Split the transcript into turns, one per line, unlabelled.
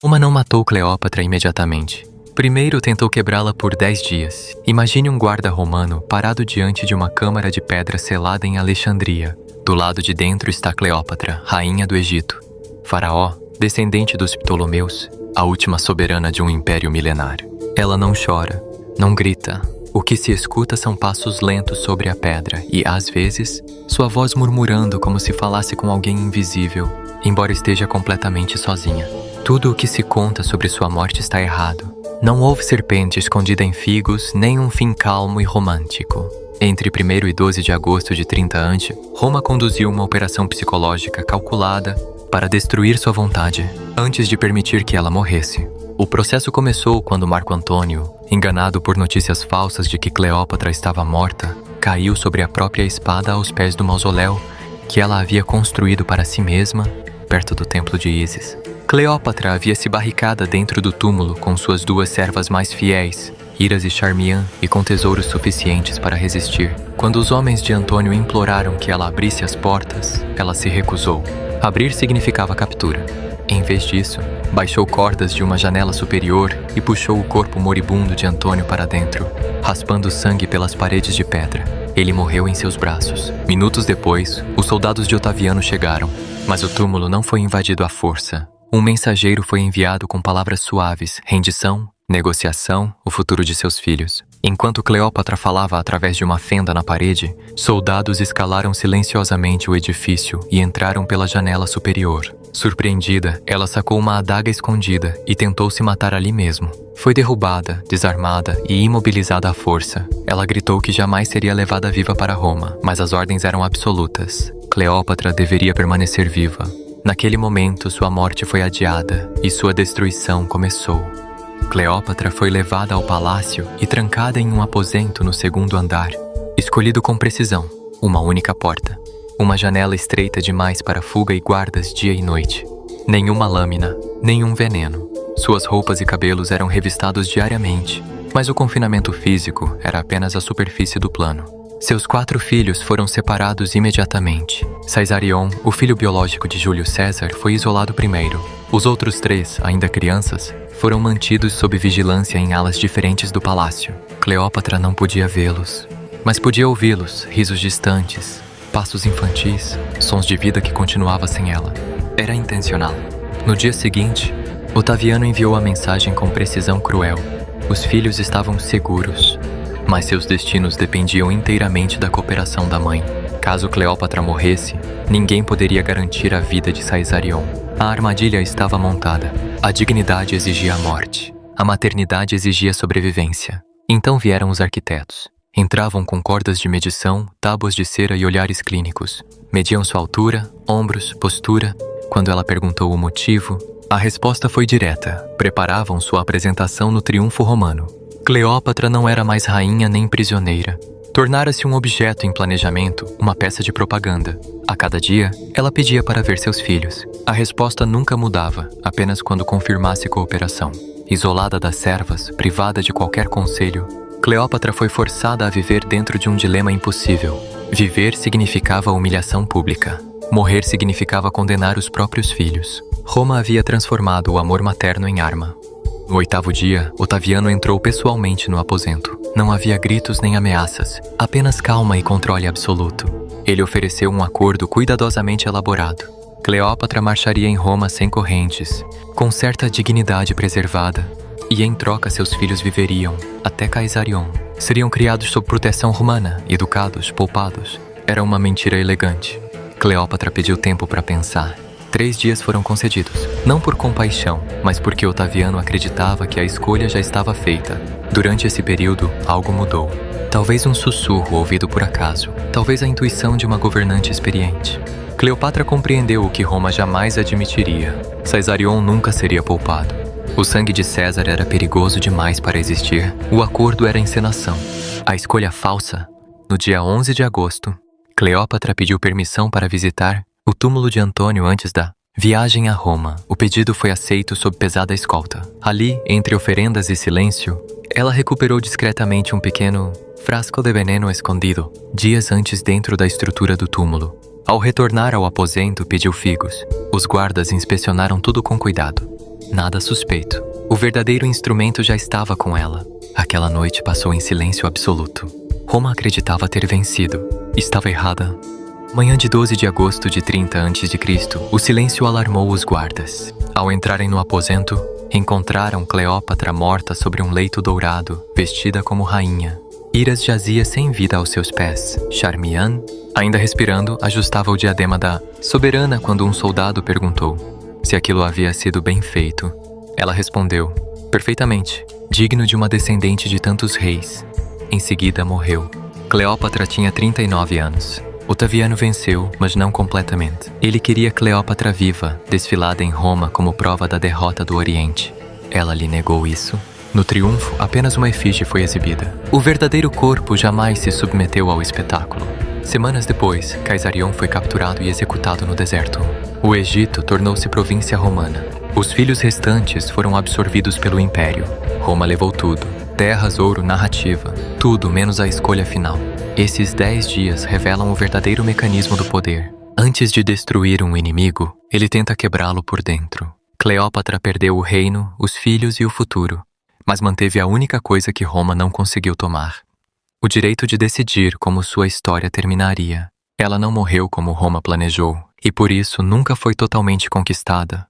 Roma não matou Cleópatra imediatamente. Primeiro tentou quebrá-la por 10 dias. Imagine um guarda romano parado diante de uma câmara de pedra selada em Alexandria. Do lado de dentro está Cleópatra, rainha do Egito. Faraó, descendente dos Ptolomeus, a última soberana de um império milenar. Ela não chora, não grita. O que se escuta são passos lentos sobre a pedra e, às vezes, sua voz murmurando como se falasse com alguém invisível, embora esteja completamente sozinha. Tudo o que se conta sobre sua morte está errado. Não houve serpente escondida em figos, nem um fim calmo e romântico. Entre 1º e 12 de agosto de 30 a.C., Roma conduziu uma operação psicológica calculada para destruir sua vontade, antes de permitir que ela morresse. O processo começou quando Marco Antônio, enganado por notícias falsas de que Cleópatra estava morta, caiu sobre a própria espada aos pés do mausoléu que ela havia construído para si mesma, perto do templo de Ísis. Cleópatra havia se barricada dentro do túmulo com suas 2 servas mais fiéis, Iras e Charmian, e com tesouros suficientes para resistir. Quando os homens de Antônio imploraram que ela abrisse as portas, ela se recusou. Abrir significava captura. Em vez disso, baixou cordas de uma janela superior e puxou o corpo moribundo de Antônio para dentro, raspando sangue pelas paredes de pedra. Ele morreu em seus braços. Minutos depois, os soldados de Otaviano chegaram, mas o túmulo não foi invadido à força. Um mensageiro foi enviado com palavras suaves, rendição, negociação, o futuro de seus filhos. Enquanto Cleópatra falava através de uma fenda na parede, soldados escalaram silenciosamente o edifício e entraram pela janela superior. Surpreendida, ela sacou uma adaga escondida e tentou se matar ali mesmo. Foi derrubada, desarmada e imobilizada à força. Ela gritou que jamais seria levada viva para Roma, mas as ordens eram absolutas. Cleópatra deveria permanecer viva. Naquele momento, sua morte foi adiada e sua destruição começou. Cleópatra foi levada ao palácio e trancada em um aposento no 2º andar, escolhido com precisão, uma única porta. Uma janela estreita demais para fuga e guardas dia e noite. Nenhuma lâmina, nenhum veneno. Suas roupas e cabelos eram revistados diariamente, mas o confinamento físico era apenas a superfície do plano. Seus 4 filhos foram separados imediatamente. Caesarion, o filho biológico de Júlio César, foi isolado primeiro. Os outros 3, ainda crianças, foram mantidos sob vigilância em alas diferentes do palácio. Cleópatra não podia vê-los, mas podia ouvi-los, risos distantes, passos infantis, sons de vida que continuava sem ela. Era intencional. No dia seguinte, Otaviano enviou a mensagem com precisão cruel. Os filhos estavam seguros, mas seus destinos dependiam inteiramente da cooperação da mãe. Caso Cleópatra morresse, ninguém poderia garantir a vida de Caesarion. A armadilha estava montada. A dignidade exigia a morte. A maternidade exigia sobrevivência. Então vieram os arquitetos. Entravam com cordas de medição, tábuas de cera e olhares clínicos. Mediam sua altura, ombros, postura. Quando ela perguntou o motivo, a resposta foi direta. Preparavam sua apresentação no triunfo romano. Cleópatra não era mais rainha nem prisioneira. Tornara-se um objeto em planejamento, uma peça de propaganda. A cada dia, ela pedia para ver seus filhos. A resposta nunca mudava, apenas quando confirmasse cooperação. Isolada das servas, privada de qualquer conselho, Cleópatra foi forçada a viver dentro de um dilema impossível. Viver significava humilhação pública. Morrer significava condenar os próprios filhos. Roma havia transformado o amor materno em arma. No 8º dia, Otaviano entrou pessoalmente no aposento. Não havia gritos nem ameaças, apenas calma e controle absoluto. Ele ofereceu um acordo cuidadosamente elaborado. Cleópatra marcharia em Roma sem correntes, com certa dignidade preservada, e em troca seus filhos viveriam, até Caesarion. Seriam criados sob proteção romana, educados, poupados. Era uma mentira elegante. Cleópatra pediu tempo para pensar. 3 dias foram concedidos, não por compaixão, mas porque Otaviano acreditava que a escolha já estava feita. Durante esse período, algo mudou. Talvez um sussurro ouvido por acaso, talvez a intuição de uma governante experiente. Cleópatra compreendeu o que Roma jamais admitiria. Caesarion nunca seria poupado. O sangue de César era perigoso demais para existir. O acordo era encenação. A escolha falsa. No dia 11 de agosto, Cleópatra pediu permissão para visitar o túmulo de Antônio antes da viagem a Roma. O pedido foi aceito sob pesada escolta. Ali, entre oferendas e silêncio, ela recuperou discretamente um pequeno frasco de veneno escondido, dias antes dentro da estrutura do túmulo. Ao retornar ao aposento, pediu figos. Os guardas inspecionaram tudo com cuidado. Nada suspeito. O verdadeiro instrumento já estava com ela. Aquela noite passou em silêncio absoluto. Roma acreditava ter vencido. Estava errada. Manhã de 12 de agosto de 30 a.C., o silêncio alarmou os guardas. Ao entrarem no aposento, encontraram Cleópatra morta sobre um leito dourado, vestida como rainha. Iras jazia sem vida aos seus pés. Charmian, ainda respirando, ajustava o diadema da soberana quando um soldado perguntou se aquilo havia sido bem feito. Ela respondeu: perfeitamente, digno de uma descendente de tantos reis. Em seguida morreu. Cleópatra tinha 39 anos. Otaviano venceu, mas não completamente. Ele queria Cleópatra viva, desfilada em Roma como prova da derrota do Oriente. Ela lhe negou isso. No triunfo, apenas uma efígie foi exibida. O verdadeiro corpo jamais se submeteu ao espetáculo. Semanas depois, Caesarion foi capturado e executado no deserto. O Egito tornou-se província romana. Os filhos restantes foram absorvidos pelo Império. Roma levou tudo: terras, ouro, narrativa. Tudo menos a escolha final. Esses 10 dias revelam o verdadeiro mecanismo do poder. Antes de destruir um inimigo, ele tenta quebrá-lo por dentro. Cleópatra perdeu o reino, os filhos e o futuro, mas manteve a única coisa que Roma não conseguiu tomar: o direito de decidir como sua história terminaria. Ela não morreu como Roma planejou, e por isso nunca foi totalmente conquistada.